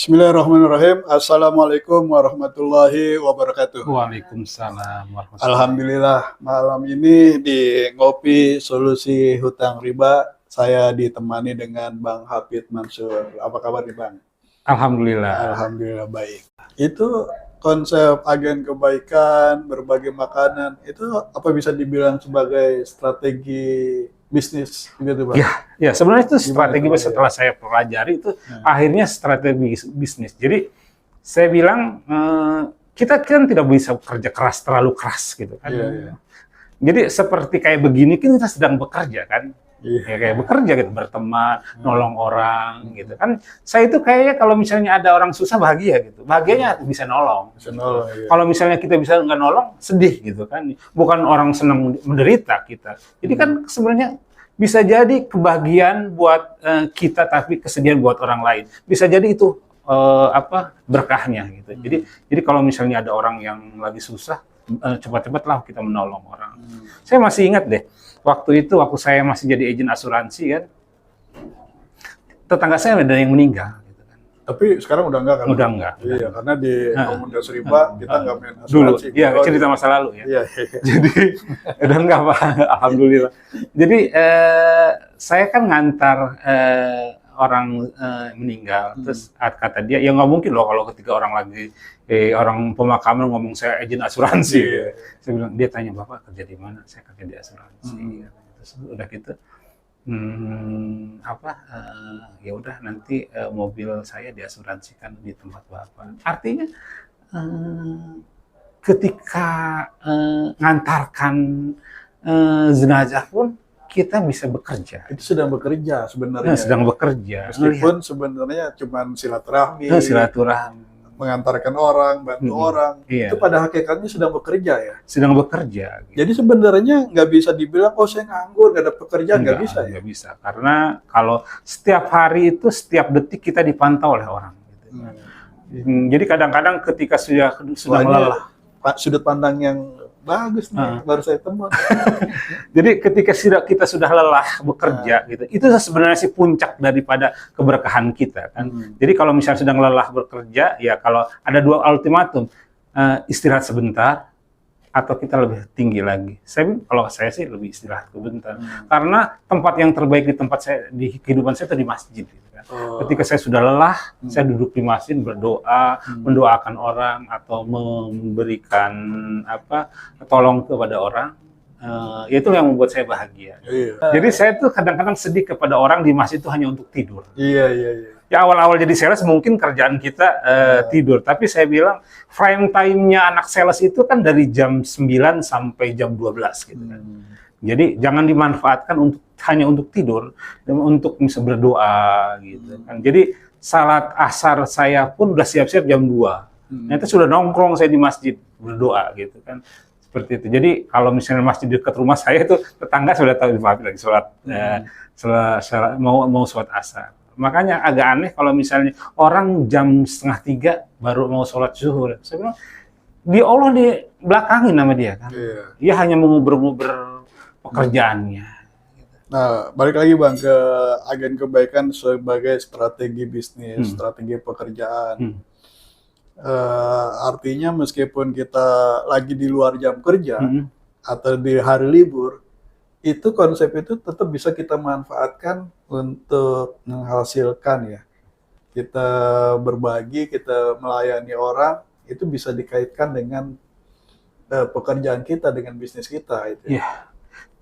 Bismillahirrahmanirrahim. Assalamualaikum warahmatullahi wabarakatuh. Waalaikumsalam warahmatullahi. Alhamdulillah, malam ini di Ngopi Solusi Hutang Riba, saya ditemani dengan Bang Hafid Mansur. Apa kabar nih Bang? Alhamdulillah. Alhamdulillah baik. Itu konsep agen kebaikan, berbagi makanan, itu apa bisa dibilang sebagai strategi bisnis gitu Bang? Ya sebenarnya itu strategi Gimana, setelah saya pelajari itu akhirnya strategi bisnis. Jadi saya bilang kita kan tidak bisa kerja keras terlalu keras gitu kan. Iya. Jadi seperti kayak begini kan kita sedang bekerja kan. Iya. Ya, kayak bekerja gitu, berteman, nolong orang gitu kan. Saya itu kayaknya kalau misalnya ada orang susah bahagia gitu. Bahagianya bisa nolong. Bisa nolong, iya. Kalau misalnya kita bisa nggak nolong, sedih gitu kan. Bukan orang senang menderita kita. Jadi kan sebenarnya bisa jadi kebahagiaan buat kita tapi kesedihan buat orang lain. Bisa jadi itu berkahnya gitu. Jadi kalau misalnya ada orang yang lagi susah, cepat-cepatlah kita menolong orang. Saya masih ingat deh, waktu saya masih jadi agen asuransi kan, tetangga saya ada yang meninggal. Gitu kan. Tapi sekarang udah enggak kan? Udah enggak. Iya, karena di komunitas riba kita nggak main Dulu, asuransi. iya cerita masa lalu ya. Iya. Jadi udah enggak Pak, alhamdulillah. Jadi saya kan ngantar orang meninggal, terus kata dia, ya nggak mungkin loh kalau ketika orang lagi orang pemakaman ngomong saya agen asuransi. Iya. Saya bilang, dia tanya Bapak kerja di mana? Saya kerja di asuransi. Terus udah gitu, ya udah nanti mobil saya diasuransikan di tempat Bapak. Artinya ketika ngantarkan jenazah pun kita bisa bekerja. Itu sedang bekerja sebenarnya. Sedang bekerja. Meskipun sebenarnya cuma silaturahmi, mengantarkan orang, bantu orang, itu pada hakikatnya sedang bekerja ya. Sedang bekerja. Gitu. Jadi sebenarnya nggak bisa dibilang, oh saya nganggur, nggak ada pekerjaan, nggak bisa ya? Nggak bisa, karena kalau setiap hari itu, setiap detik kita dipantau oleh orang. Gitu. Jadi kadang-kadang ketika sudah lelah. Sudut pandang yang bagus nih, baru saya temukan. Jadi ketika kita sudah lelah bekerja, gitu, itu sebenarnya sih puncak daripada keberkahan kita kan. Jadi kalau misalnya sedang lelah bekerja, ya kalau ada dua ultimatum, istirahat sebentar atau kita lebih tinggi lagi. Kalau saya sih lebih istirahat sebentar, karena tempat yang terbaik di tempat saya di kehidupan saya itu di masjid. Gitu kan. Ketika saya sudah lelah, saya duduk di masjid berdoa, mendoakan orang atau memberikan tolong kepada orang. Itu yang membuat saya bahagia. Iya. Jadi saya tuh kadang-kadang sedih kepada orang di masjid itu hanya untuk tidur. Iya. Ya awal-awal jadi sales mungkin kerjaan kita tidur, tapi saya bilang prime time-nya anak sales itu kan dari jam 9 sampai jam 12 gitu kan. Jadi jangan dimanfaatkan hanya untuk tidur, dan untuk bisa berdoa gitu kan. Jadi salat asar saya pun udah siap-siap jam 2. Nanti sudah nongkrong saya di masjid berdoa gitu kan. Seperti itu. Jadi kalau misalnya masjid dekat rumah saya itu tetangga sudah tahu lagi sholat mau sholat asar. Makanya agak aneh kalau misalnya orang jam 2:30 baru mau sholat zuhur. Saya bilang, Allah di belakangin nama dia kan. Dia hanya menguber-nguber pekerjaannya. Nah, balik lagi Bang ke agen kebaikan sebagai strategi bisnis, strategi pekerjaan. Artinya meskipun kita lagi di luar jam kerja atau di hari libur, itu konsep itu tetap bisa kita manfaatkan untuk menghasilkan ya. Kita berbagi, kita melayani orang, itu bisa dikaitkan dengan pekerjaan kita, dengan bisnis kita. Itu. Ya.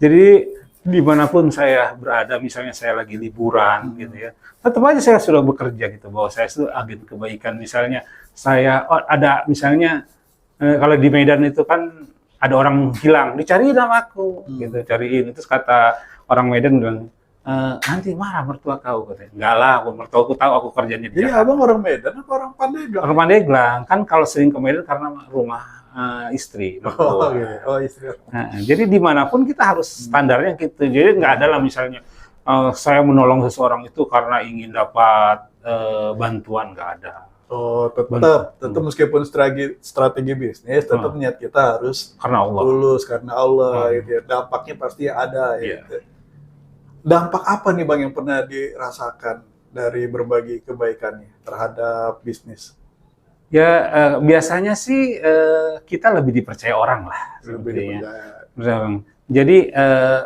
Jadi dimanapun saya berada, misalnya saya lagi liburan gitu ya, tetap aja saya sudah bekerja gitu, bahwa saya itu agen kebaikan. Misalnya saya ada misalnya kalau di Medan itu kan ada orang hilang, dicariin sama aku, gitu, cariin. Terus kata orang Medan bilang, nanti marah mertua kau, katanya. Enggak lah, mertua aku tahu aku kerjanya di Jakarta. Abang orang Medan apa orang Pandeglang? Orang Pandeglang, kan kalau sering ke Medan karena rumah istri. Istri. Jadi dimanapun kita harus standarnya gitu. Jadi nggak ada lah misalnya saya menolong seseorang itu karena ingin dapat bantuan, nggak ada. Tetap meskipun strategi bisnis, tetap niat kita harus karena Allah. Tulus karena Allah, gitu ya. Dampaknya pasti ada. Gitu. Dampak apa nih Bang yang pernah dirasakan dari berbagi kebaikannya terhadap bisnis? Ya biasanya sih kita lebih dipercaya orang lah Lebih sepertinya. dipercaya. Betul. Jadi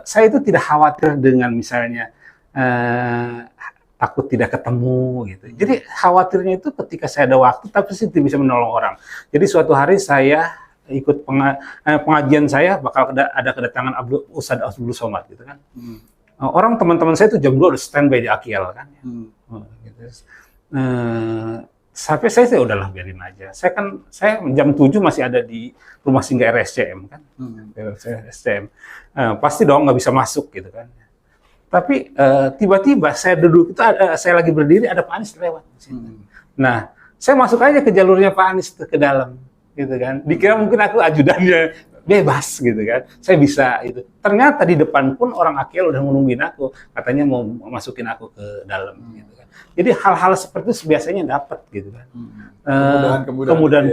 saya itu tidak khawatir dengan misalnya eh, takut tidak ketemu gitu. Jadi khawatirnya itu ketika saya ada waktu tapi sih tidak bisa menolong orang. Jadi suatu hari saya ikut pengajian saya bakal ada kedatangan Ustadz Abdul Somad gitu kan. Orang teman-teman saya itu jam 2 udah standby di Akyal kan. Gitu. Sampai saya udahlah biarin aja. Saya jam 7 masih ada di rumah singgah RSCM kan. RSCM. Pasti dong nggak bisa masuk gitu kan. Tapi tiba-tiba saya duduk itu saya lagi berdiri ada Pak Anies lewat di situ. Nah, saya masuk aja ke jalurnya Pak Anies ke dalam gitu kan. Dikira mungkin aku ajudannya bebas gitu kan. Saya bisa itu. Ternyata di depan pun orang Akyal udah nungguin aku, katanya mau masukin aku ke dalam gitu kan. Jadi hal-hal seperti itu biasanya dapat gitu kan.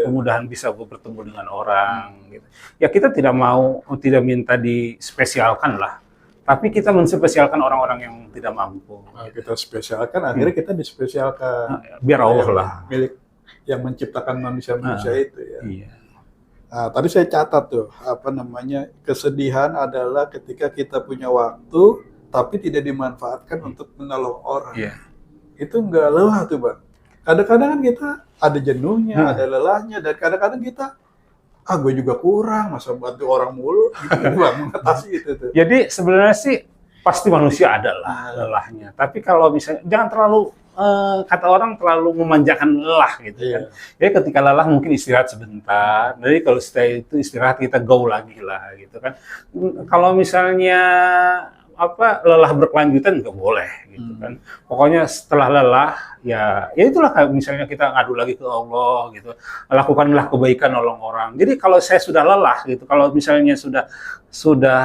Kemudahan bisa bertemu dengan orang gitu. Ya kita tidak minta dispesialkan lah. Tapi kita menspesialkan orang-orang yang tidak mampu. Nah, kita spesialkan, akhirnya kita dispesialkan. Biar Allah lah. Milik yang menciptakan manusia-manusia itu ya. Iya. Nah, tadi saya catat tuh, kesedihan adalah ketika kita punya waktu, tapi tidak dimanfaatkan untuk menolong orang. Iya. Itu nggak lelah tuh, Bang. Kadang-kadang kan kita ada jenuhnya, ada lelahnya, dan kadang-kadang kita, gue juga kurang, masa bantu orang mulu, gitu, Bang, mengatasi itu tuh. Jadi sebenarnya sih pasti manusia ada lah lelahnya. Tapi kalau misalnya jangan terlalu kata orang terlalu memanjakan lelah gitu kan. Jadi ketika lelah mungkin istirahat sebentar. Jadi kalau setelah itu istirahat kita go lagi lah gitu kan. Kalau misalnya lelah berkelanjutan nggak boleh gitu kan. Pokoknya setelah lelah ya itulah kayak misalnya kita ngadu lagi ke Allah gitu. Lakukanlah kebaikan nolong orang. Jadi kalau saya sudah lelah gitu, kalau misalnya sudah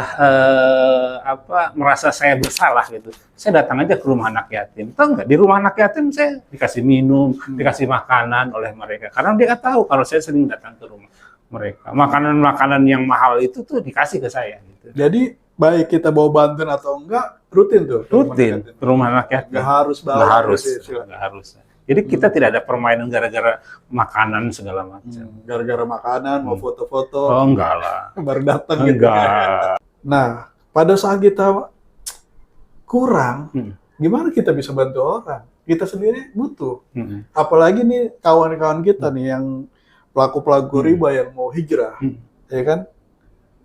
merasa saya bersalah gitu, saya datang aja ke rumah anak yatim. Tahu nggak, di rumah anak yatim saya dikasih minum, dikasih makanan oleh mereka. Karena dia tahu kalau saya sering datang ke rumah mereka. Makanan-makanan yang mahal itu tuh dikasih ke saya. Gitu. Jadi baik kita bawa bantuan atau enggak, rutin tuh. Rutin ke rumah anak yatim. Nggak harus bawa. Nggak harus. Jadi kita tidak ada permainan gara-gara makanan segala macam. Gara-gara makanan, mau foto-foto. Oh enggak lah. Baru datang gitu. Enggak. Nah, pada saat kita kurang, gimana kita bisa bantu orang? Kita sendiri butuh. Apalagi nih kawan-kawan kita nih yang pelaku-pelaku riba yang mau hijrah, ya kan?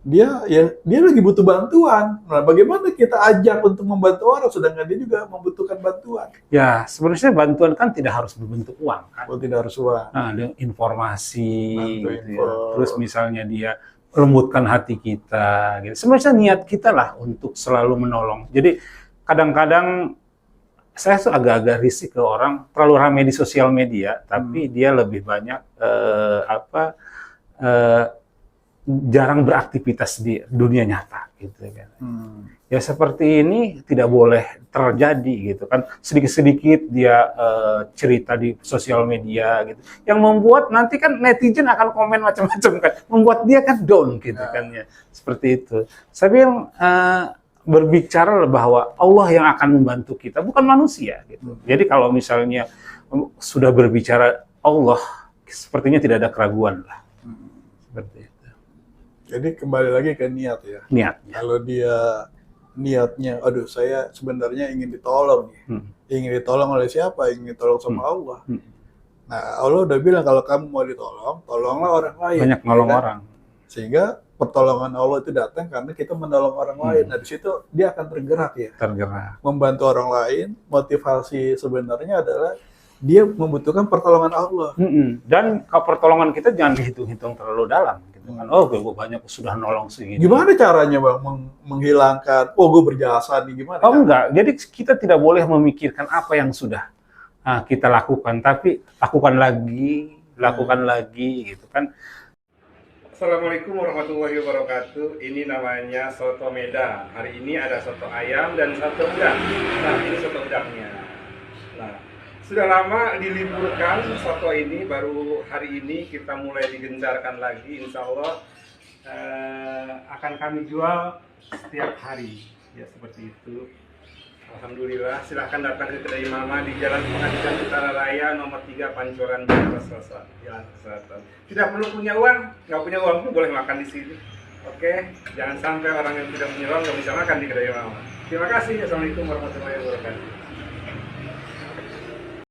Dia lagi butuh bantuan. Nah, bagaimana kita ajak untuk membantu orang sedangkan dia juga membutuhkan bantuan? Ya, sebenarnya bantuan kan tidak harus berbentuk uang kan. Oh, tidak harus uang. Nah, dengan informasi gitu ya. Terus misalnya dia lembutkan hati kita gitu. Sebenarnya niat kita lah untuk selalu menolong. Jadi kadang-kadang saya tuh agak-agak risih ke orang terlalu ramai di sosial media, tapi dia lebih banyak jarang beraktivitas di dunia nyata gitu kan. Ya seperti ini tidak boleh terjadi gitu kan. Sedikit-sedikit dia cerita di sosial media gitu. Yang membuat nanti kan netizen akan komen macam-macam kan. Membuat dia kan down gitu kan ya. Seperti itu. Saya bilang berbicara bahwa Allah yang akan membantu kita, bukan manusia gitu. Jadi kalau misalnya sudah berbicara Allah, sepertinya tidak ada keraguan lah. Seperti itu. Jadi kembali lagi ke niat ya. Niatnya. Kalau dia niatnya, aduh saya sebenarnya ingin ditolong nih. Ingin ditolong oleh siapa? Ingin ditolong sama Allah. Nah, Allah udah bilang kalau kamu mau ditolong, tolonglah orang lain. Banyak nolong orang. Sehingga pertolongan Allah itu datang karena kita menolong orang lain. Nah, di situ dia akan tergerak ya. Tergerak. Membantu orang lain, motivasi sebenarnya adalah dia membutuhkan pertolongan Allah. Dan kalau pertolongan kita jangan dihitung-hitung terlalu dalam. Gitu kan. Oh, gue banyak sudah nolong segini. Gimana caranya Bang menghilangkan, gue berjasa nih, gimana? Oh enggak, jadi kita tidak boleh memikirkan apa yang sudah kita lakukan, tapi lakukan lagi gitu kan. Assalamualaikum warahmatullahi wabarakatuh. Ini namanya soto Medan. Hari ini ada soto ayam dan soto udang. Nah, ini soto udangnya. Nah, sudah lama diliburkan soto ini, baru hari ini kita mulai digencarkan lagi. Insya Allah akan kami jual setiap hari, ya seperti itu. Alhamdulillah, silahkan datang ke kedai Mama di Jalan Pengadilan Utara Raya nomor 3 Pancoran Jakarta Selatan. Tidak perlu punya uang, nggak punya uang pun boleh makan di sini. Oke, jangan sampai orang yang tidak punya uang nggak bisa makan di kedai Mama. Terima kasih. Assalamualaikum warahmatullahi wabarakatuh.